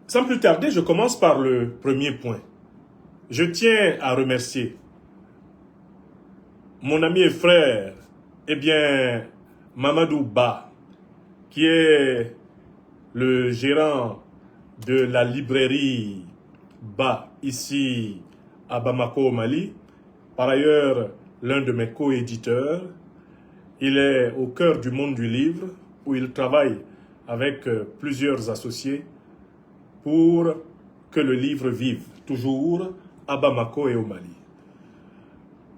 Sans plus tarder, je commence par le premier point. Je tiens à remercier mon ami et frère, Mamadou Ba, qui est le gérant de la librairie Ba, ici à Bamako, au Mali. Par ailleurs, l'un de mes co-éditeurs. Il est au cœur du monde du livre, où il travaille avec plusieurs associés pour que le livre vive, toujours à Bamako et au Mali.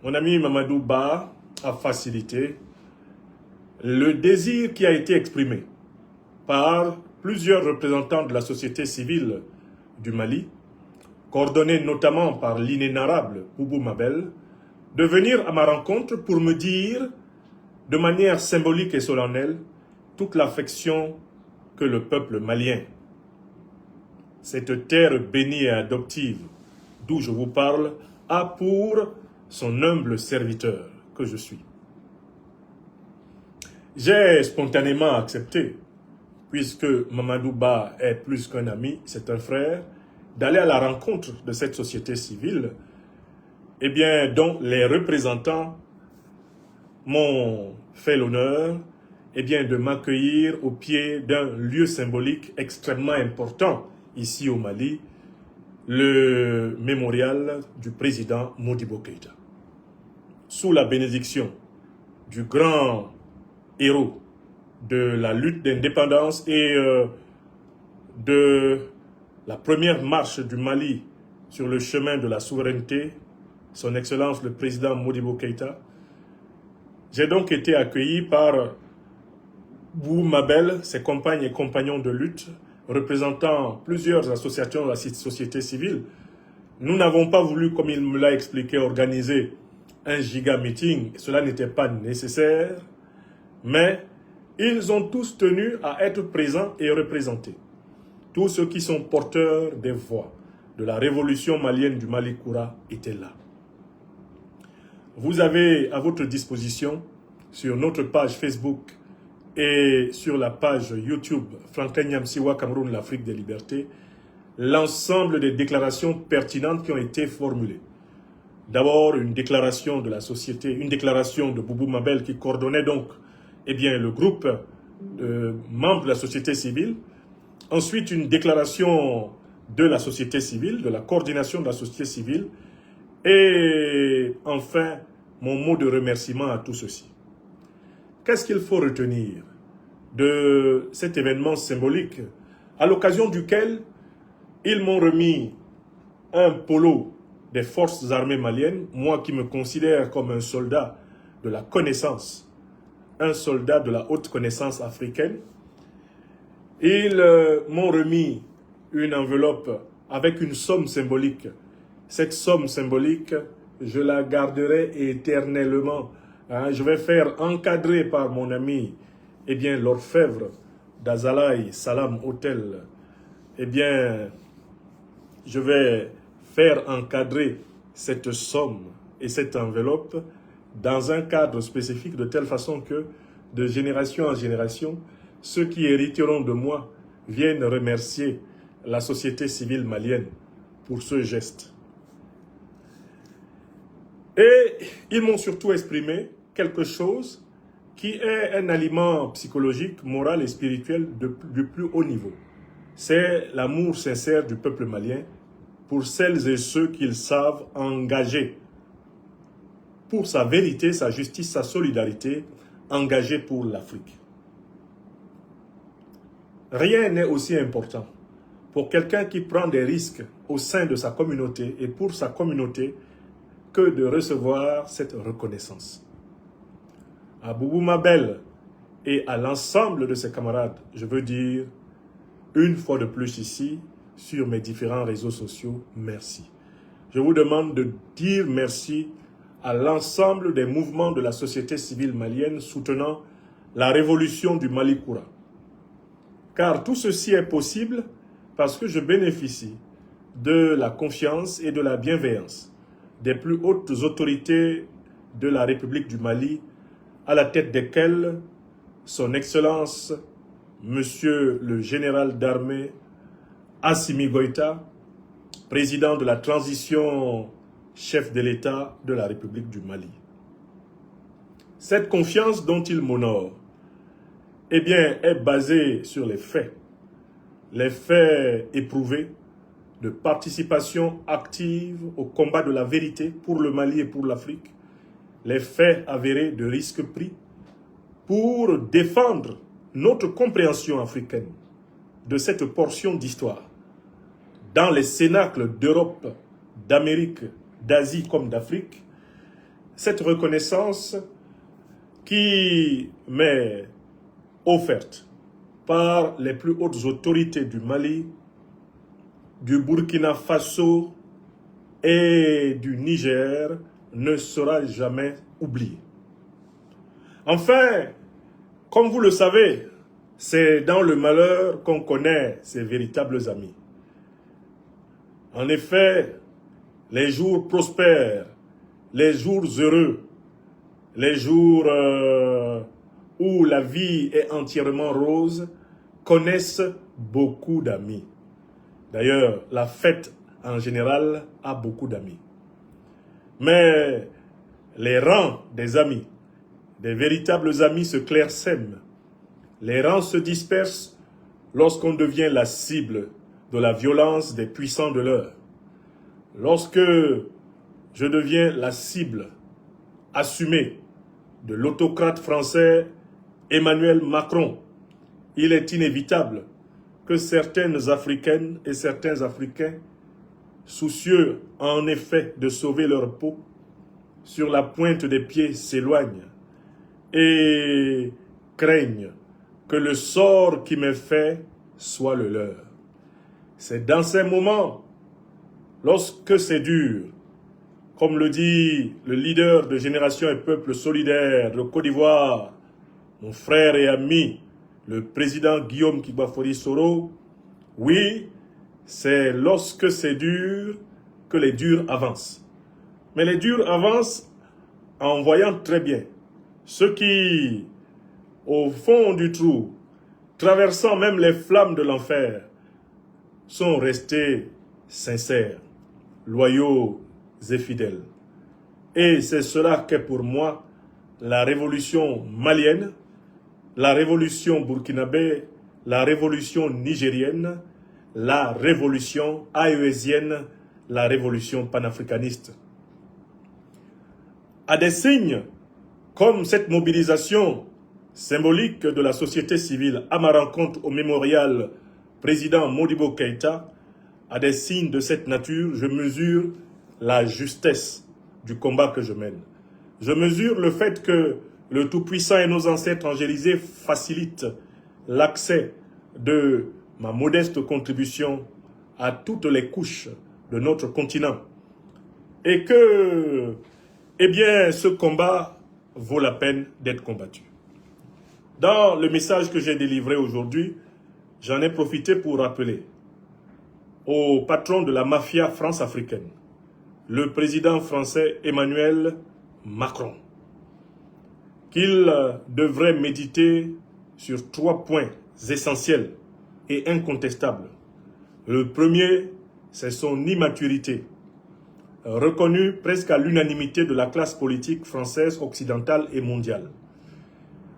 Mon ami Mamadou Ba a facilité le désir qui a été exprimé par plusieurs représentants de la société civile du Mali, coordonnés notamment par l'inénarrable Boubou Mabel, de venir à ma rencontre pour me dire, de manière symbolique et solennelle, toute l'affection que le peuple malien, cette terre bénie et adoptive d'où je vous parle, a pour son humble serviteur que je suis. J'ai spontanément accepté, puisque Mamadou Ba est plus qu'un ami, c'est un frère, d'aller à la rencontre de cette société civile, dont les représentants m'ont fait l'honneur de m'accueillir au pied d'un lieu symbolique extrêmement important ici au Mali, le mémorial du président Modibo Keïta. Sous la bénédiction du grand héros de la lutte d'indépendance et de la première marche du Mali sur le chemin de la souveraineté, son Excellence le président Modibo Keïta, j'ai donc été accueilli par Bou Mabel, ses compagnes et compagnons de lutte, représentant plusieurs associations de la société civile. Nous n'avons pas voulu, comme il me l'a expliqué, organiser un giga meeting. Cela n'était pas nécessaire, mais ils ont tous tenu à être présents et représentés. Tous ceux qui sont porteurs des voix de la révolution malienne du Mali Koura étaient là. Vous avez à votre disposition, sur notre page Facebook et sur la page YouTube Franklin Nyamsiwa Cameroun, l'Afrique des libertés, l'ensemble des déclarations pertinentes qui ont été formulées. D'abord, une déclaration de la société, une déclaration de Boubou Mabel qui coordonnait donc le groupe de membres de la société civile. Ensuite, une déclaration de la société civile, de la coordination de la société civile. Et enfin, mon mot de remerciement à tout ceci. Qu'est-ce qu'il faut retenir de cet événement symbolique à l'occasion duquel ils m'ont remis un polo des forces armées maliennes, moi qui me considère comme un soldat de la connaissance, un soldat de la haute connaissance africaine. Ils m'ont remis une enveloppe avec une somme symbolique. Cette somme symbolique, je la garderai éternellement. Je vais faire encadrer par mon ami, l'orfèvre d'Azalaï Salam Hotel. Je vais faire encadrer cette somme et cette enveloppe dans un cadre spécifique de telle façon que, de génération en génération, ceux qui hériteront de moi viennent remercier la société civile malienne pour ce geste. Et ils m'ont surtout exprimé quelque chose qui est un aliment psychologique, moral et spirituel du plus haut niveau. C'est l'amour sincère du peuple malien pour celles et ceux qu'ils savent engager pour sa vérité, sa justice, sa solidarité, engagés pour l'Afrique. Rien n'est aussi important pour quelqu'un qui prend des risques au sein de sa communauté et pour sa communauté que de recevoir cette reconnaissance. À Boubou Mabel et à l'ensemble de ses camarades, je veux dire, une fois de plus ici, sur mes différents réseaux sociaux, merci. Je vous demande de dire merci à l'ensemble des mouvements de la société civile malienne soutenant la révolution du Mali Koura. Car tout ceci est possible parce que je bénéficie de la confiance et de la bienveillance des plus hautes autorités de la République du Mali, à la tête desquelles son Excellence, Monsieur le général d'armée Assimi Goïta, président de la transition, chef de l'État de la République du Mali. Cette confiance dont il m'honore, eh bien, est basée sur les faits éprouvés de participation active au combat de la vérité pour le Mali et pour l'Afrique, les faits avérés de risques pris pour défendre notre compréhension africaine de cette portion d'histoire dans les cénacles d'Europe, d'Amérique, d'Asie comme d'Afrique, cette reconnaissance qui m'est offerte par les plus hautes autorités du Mali, du Burkina Faso et du Niger ne sera jamais oubliée. Enfin, comme vous le savez, c'est dans le malheur qu'on connaît ses véritables amis. En effet, les jours prospères, les jours heureux, les jours où la vie est entièrement rose, connaissent beaucoup d'amis. D'ailleurs, la fête en général a beaucoup d'amis. Mais les rangs des amis, des véritables amis se clairsèment. Les rangs se dispersent lorsqu'on devient la cible de la violence des puissants de l'heure. Lorsque je deviens la cible assumée de l'autocrate français Emmanuel Macron, il est inévitable que certaines Africaines et certains Africains, soucieux en effet de sauver leur peau, sur la pointe des pieds s'éloignent et craignent que le sort qui m'est fait soit le leur. C'est dans ces moments, lorsque c'est dur, comme le dit le leader de Génération et Peuple Solidaire de Côte d'Ivoire, mon frère et ami, le président Guillaume Kibafori Soro, oui, c'est lorsque c'est dur que les durs avancent. Mais les durs avancent en voyant très bien ceux qui, au fond du trou, traversant même les flammes de l'enfer, sont restés sincères, loyaux et fidèles. Et c'est cela qu'est pour moi la révolution malienne, la révolution burkinabé, la révolution nigérienne, la révolution aésienne, la révolution panafricaniste. À des signes comme cette mobilisation symbolique de la société civile à ma rencontre au mémorial président Modibo Keïta, à des signes de cette nature, je mesure la justesse du combat que je mène. Je mesure le fait que le Tout-Puissant et nos ancêtres angélisés facilitent l'accès de ma modeste contribution à toutes les couches de notre continent. Et que, eh bien, ce combat vaut la peine d'être combattu. Dans le message que j'ai délivré aujourd'hui, j'en ai profité pour rappeler au patron de la mafia france-africaine, le président français Emmanuel Macron, qu'il devrait méditer sur 3 points essentiels et incontestables. Le premier, c'est son immaturité, reconnue presque à l'unanimité de la classe politique française, occidentale et mondiale.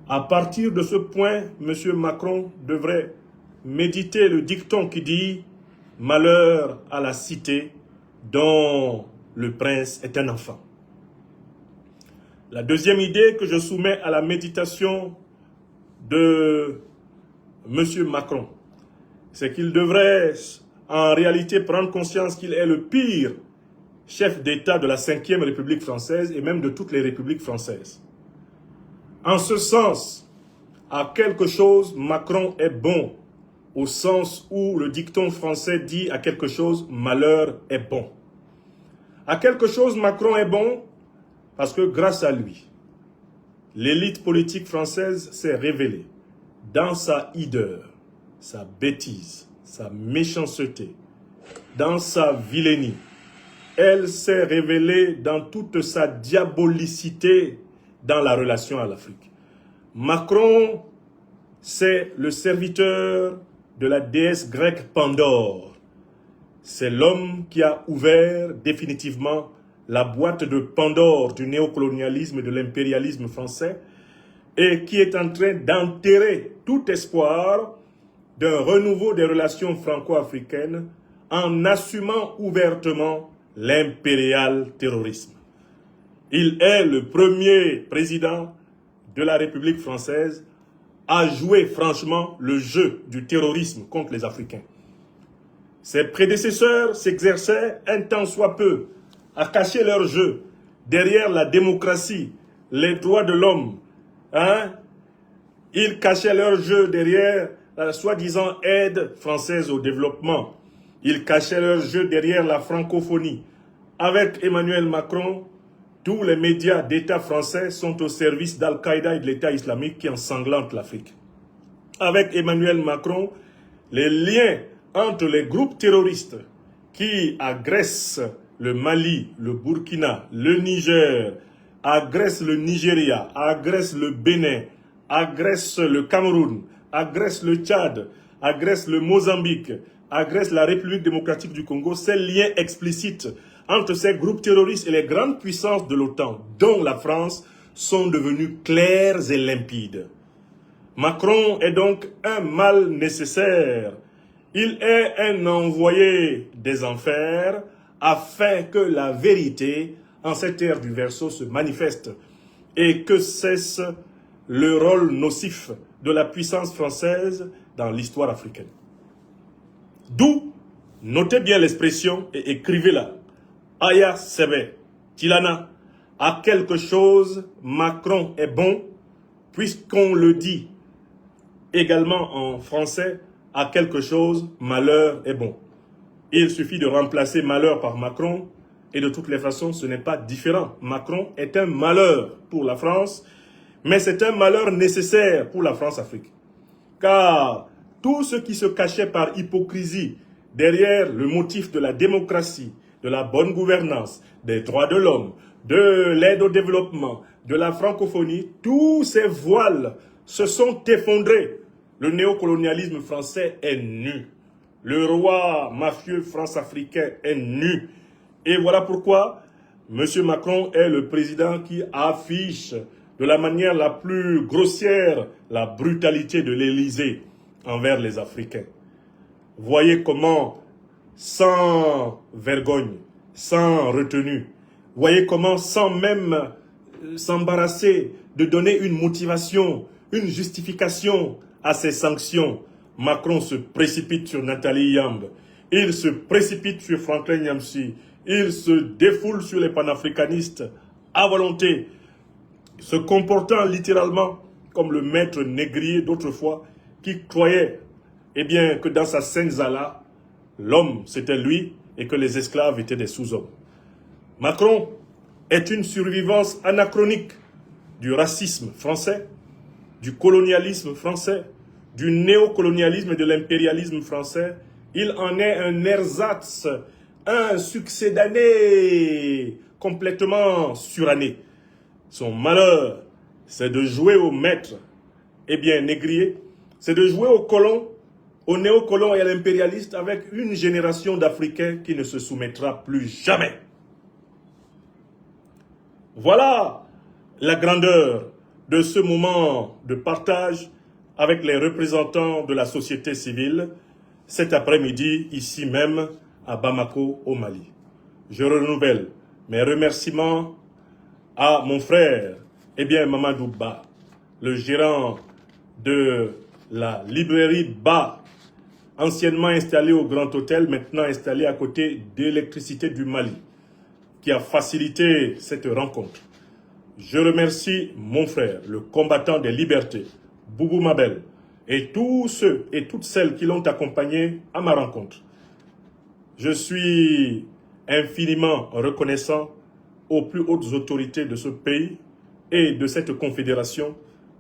À partir de ce point, M. Macron devrait méditer le dicton qui dit « Malheur à la cité dont le prince est un enfant ». La deuxième idée que je soumets à la méditation de M. Macron, c'est qu'il devrait en réalité prendre conscience qu'il est le pire chef d'État de la 5e République française et même de toutes les républiques françaises. En ce sens, à quelque chose, Macron est bon, au sens où le dicton français dit à quelque chose, malheur est bon. À quelque chose, Macron est bon, parce que grâce à lui, l'élite politique française s'est révélée dans sa hideur, sa bêtise, sa méchanceté, dans sa vilainie. Elle s'est révélée dans toute sa diabolicité dans la relation à l'Afrique. Macron, c'est le serviteur de la déesse grecque Pandore. C'est l'homme qui a ouvert définitivement la boîte de Pandore du néocolonialisme et de l'impérialisme français et qui est en train d'enterrer tout espoir d'un renouveau des relations franco-africaines en assumant ouvertement l'impérial terrorisme. Il est le premier président de la République française à jouer franchement le jeu du terrorisme contre les Africains. Ses prédécesseurs s'exerçaient un tant soit peu à cacher leur jeu derrière la démocratie, les droits de l'homme. Ils cachaient leur jeu derrière la soi-disant aide française au développement. Ils cachaient leur jeu derrière la francophonie. Avec Emmanuel Macron, tous les médias d'État français sont au service d'Al-Qaïda et de l'État islamique qui ensanglantent l'Afrique. Avec Emmanuel Macron, les liens entre les groupes terroristes qui agressent le Mali, le Burkina, le Niger, agressent le Nigeria, agressent le Bénin, agressent le Cameroun, agressent le Tchad, agressent le Mozambique, agressent la République démocratique du Congo, ces liens explicites entre ces groupes terroristes et les grandes puissances de l'OTAN, dont la France, sont devenus clairs et limpides. Macron est donc un mal nécessaire. Il est un envoyé des enfers afin que la vérité en cette ère du Verseau se manifeste et que cesse le rôle nocif de la puissance française dans l'histoire africaine. D'où, notez bien l'expression et écrivez-la. Aya Sebe, Tilana, à quelque chose, Macron est bon, puisqu'on le dit également en français, à quelque chose, malheur est bon. Il suffit de remplacer malheur par Macron, et de toutes les façons, ce n'est pas différent. Macron est un malheur pour la France, mais c'est un malheur nécessaire pour la France-Afrique. Car tout ce qui se cachait par hypocrisie derrière le motif de la démocratie, de la bonne gouvernance, des droits de l'homme, de l'aide au développement, de la francophonie, tous ces voiles se sont effondrés. Le néocolonialisme français est nu. Le roi mafieux france-africain est nu. Et voilà pourquoi M. Macron est le président qui affiche de la manière la plus grossière la brutalité de l'Élysée envers les Africains. Voyez comment, sans vergogne, sans retenue, voyez comment, sans même s'embarrasser de donner une motivation, une justification à ces sanctions, Macron se précipite sur Nathalie Yamb, il se précipite sur Franklin Nyamsi, il se défoule sur les panafricanistes à volonté, se comportant littéralement comme le maître négrier d'autrefois qui croyait que dans sa Senzala, l'homme c'était lui et que les esclaves étaient des sous-hommes. Macron est une survivance anachronique du racisme français, du colonialisme français, du néocolonialisme et de l'impérialisme français. Il en est un ersatz, un succédané complètement suranné. Son malheur, c'est de jouer au maître, négrier, c'est de jouer au colon, au néocolon et à l'impérialiste avec une génération d'Africains qui ne se soumettra plus jamais. Voilà la grandeur de ce moment de partage avec les représentants de la société civile cet après-midi, ici même à Bamako, au Mali. Je renouvelle mes remerciements à mon frère, Mamadou Ba, le gérant de la librairie Ba, anciennement installée au Grand Hôtel, maintenant installée à côté d'Électricité du Mali, qui a facilité cette rencontre. Je remercie mon frère, le combattant des libertés, Boubou Mabel, et tous ceux et toutes celles qui l'ont accompagné à ma rencontre. Je suis infiniment reconnaissant aux plus hautes autorités de ce pays et de cette confédération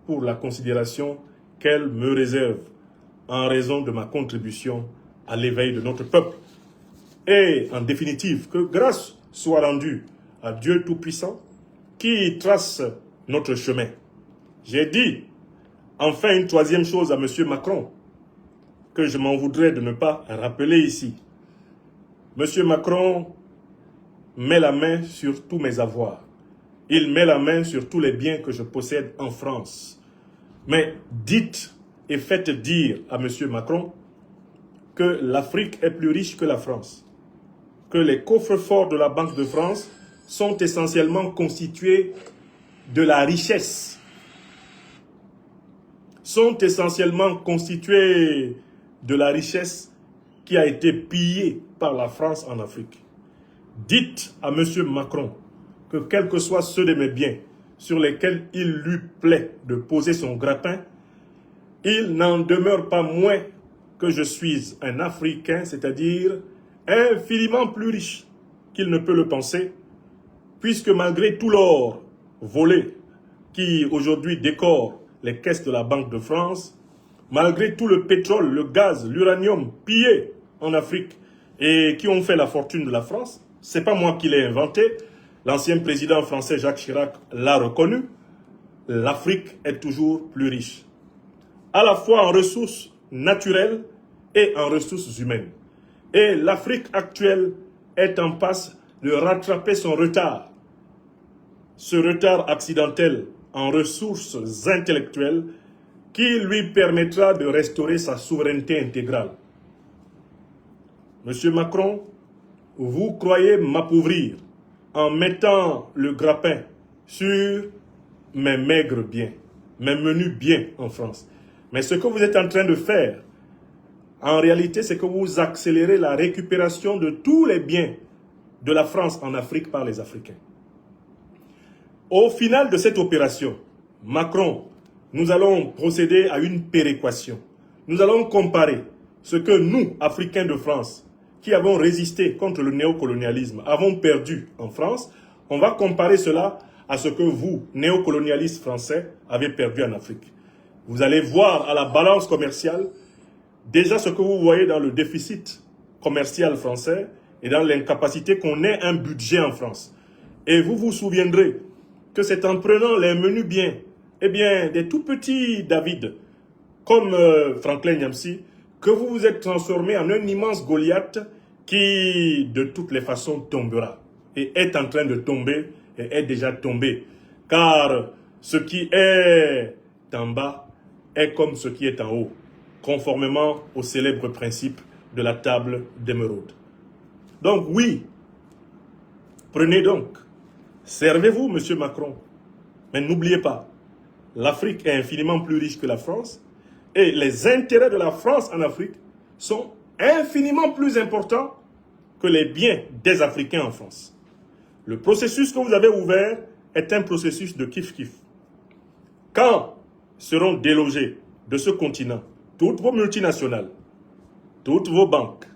pour la considération qu'elles me réservent en raison de ma contribution à l'éveil de notre peuple. Et en définitive, que grâce soit rendue à Dieu Tout-Puissant qui trace notre chemin. J'ai dit enfin une troisième chose à M. Macron. que je m'en voudrais de ne pas rappeler ici. Monsieur Macron met la main sur tous mes avoirs. Il met la main sur tous les biens que je possède en France. Mais dites et faites dire à monsieur Macron que l'Afrique est plus riche que la France, que les coffres-forts de la Banque de France sont essentiellement constitués de la richesse, qui a été pillée par la France en Afrique. Dites à M. Macron que quels que soient ceux de mes biens sur lesquels il lui plaît de poser son grappin, il n'en demeure pas moins que je suis un Africain, c'est-à-dire infiniment plus riche qu'il ne peut le penser, puisque malgré tout l'or volé qui aujourd'hui décore les caisses de la Banque de France, malgré tout le pétrole, le gaz, l'uranium pillés en Afrique et qui ont fait la fortune de la France, c'est pas moi qui l'ai inventé, l'ancien président français Jacques Chirac l'a reconnu, l'Afrique est toujours plus riche, à la fois en ressources naturelles et en ressources humaines. Et l'Afrique actuelle est en passe de rattraper son retard. Ce retard accidentel en ressources intellectuelles qui lui permettra de restaurer sa souveraineté intégrale. Monsieur Macron, vous croyez m'appauvrir en mettant le grappin sur mes maigres biens, mes menus biens en France. Mais ce que vous êtes en train de faire, en réalité, c'est que vous accélérez la récupération de tous les biens de la France en Afrique par les Africains. Au final de cette opération, Macron, nous allons procéder à une péréquation. Nous allons comparer ce que nous, Africains de France, qui avons résisté contre le néocolonialisme, avons perdu en France. On va comparer cela à ce que vous, néocolonialistes français, avez perdu en Afrique. Vous allez voir à la balance commerciale déjà ce que vous voyez dans le déficit commercial français et dans l'incapacité qu'on ait un budget en France. Et vous vous souviendrez que c'est en prenant les menus biens, eh bien, des tout petits David, comme Franklin Nyamsi, que vous vous êtes transformé en un immense Goliath qui, de toutes les façons, tombera. Et est en train de tomber, et est déjà tombé. Car ce qui est en bas est comme ce qui est en haut, conformément au célèbre principe de la table d'émeraude. Donc oui, prenez donc, servez-vous, monsieur Macron, mais n'oubliez pas, l'Afrique est infiniment plus riche que la France, et les intérêts de la France en Afrique sont infiniment plus importants que les biens des Africains en France. Le processus que vous avez ouvert est un processus de kiff-kiff. Quand seront délogés de ce continent toutes vos multinationales, toutes vos banques,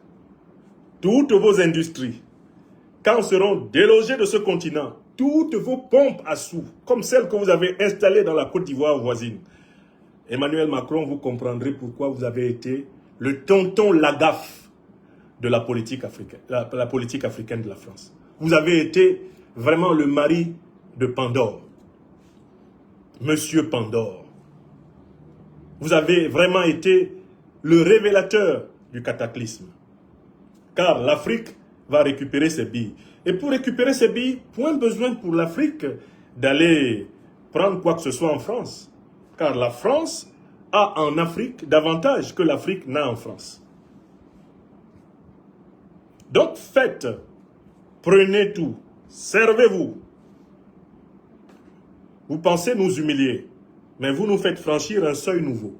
toutes vos industries, quand seront délogés de ce continent toutes vos pompes à sous, comme celles que vous avez installées dans la Côte d'Ivoire voisine, Emmanuel Macron, vous comprendrez pourquoi vous avez été le tonton Lagaffe de la politique africaine, la politique africaine de la France. Vous avez été vraiment le mari de Pandore, Monsieur Pandore. Vous avez vraiment été le révélateur du cataclysme. Car l'Afrique va récupérer ses billes. Et pour récupérer ses billes, point besoin pour l'Afrique d'aller prendre quoi que ce soit en France. Car la France a en Afrique davantage que l'Afrique n'a en France. Donc faites, prenez tout, servez-vous. Vous pensez nous humilier, mais vous nous faites franchir un seuil nouveau.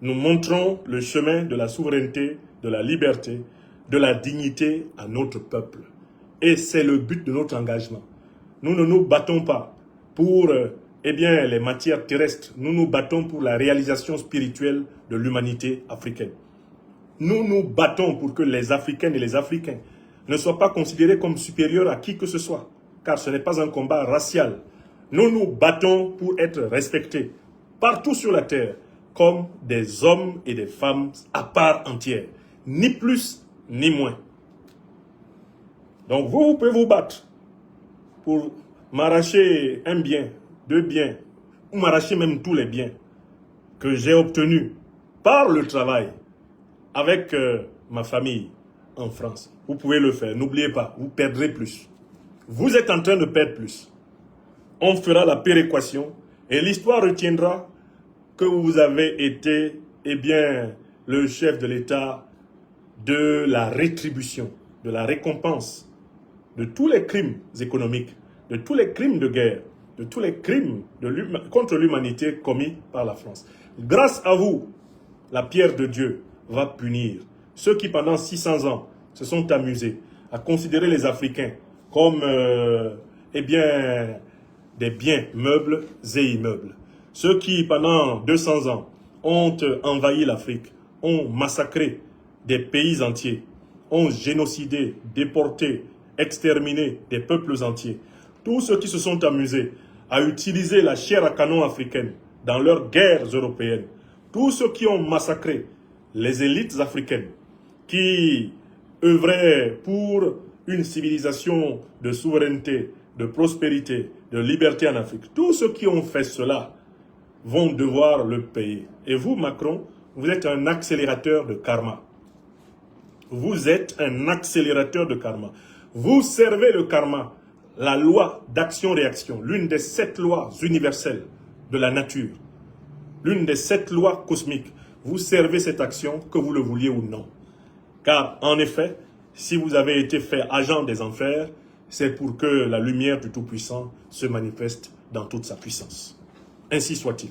Nous montrons le chemin de la souveraineté, de la liberté, de la dignité à notre peuple. Et c'est le but de notre engagement. Nous ne nous battons pas pour les matières terrestres. Nous nous battons pour la réalisation spirituelle de l'humanité africaine. Nous nous battons pour que les Africaines et les Africains ne soient pas considérés comme supérieurs à qui que ce soit. Car ce n'est pas un combat racial. Nous nous battons pour être respectés partout sur la terre comme des hommes et des femmes à part entière. Ni plus ni moins. Donc vous pouvez vous battre pour m'arracher un bien, deux biens, ou m'arracher même tous les biens que j'ai obtenus par le travail, avec ma famille en France. Vous pouvez le faire. N'oubliez pas, vous perdrez plus. Vous êtes en train de perdre plus. On fera la péréquation et l'histoire retiendra que vous avez été, eh bien, le chef de l'État de la rétribution, de la récompense, de tous les crimes économiques, de tous les crimes de guerre, de tous les crimes contre l'humanité commis par la France. Grâce à vous, la pierre de Dieu va punir ceux qui, pendant 600 ans, se sont amusés à considérer les Africains comme, eh bien, des biens meubles et immeubles. Ceux qui, pendant 200 ans, ont envahi l'Afrique, ont massacré des pays entiers, ont génocidé, déporté, exterminé des peuples entiers. Tous ceux qui se sont amusés à utiliser la chair à canon africaine dans leurs guerres européennes, tous ceux qui ont massacré les élites africaines, qui œuvraient pour une civilisation de souveraineté, de prospérité, de liberté en Afrique, tous ceux qui ont fait cela vont devoir le payer. Et vous, Macron, vous êtes un accélérateur de karma. Vous êtes un accélérateur de karma. Vous servez le karma, la loi d'action-réaction, l'une des 7 lois universelles de la nature, l'une des 7 lois cosmiques. Vous servez cette action, que vous le vouliez ou non. Car, en effet, si vous avez été fait agent des enfers, c'est pour que la lumière du Tout-Puissant se manifeste dans toute sa puissance. Ainsi soit-il.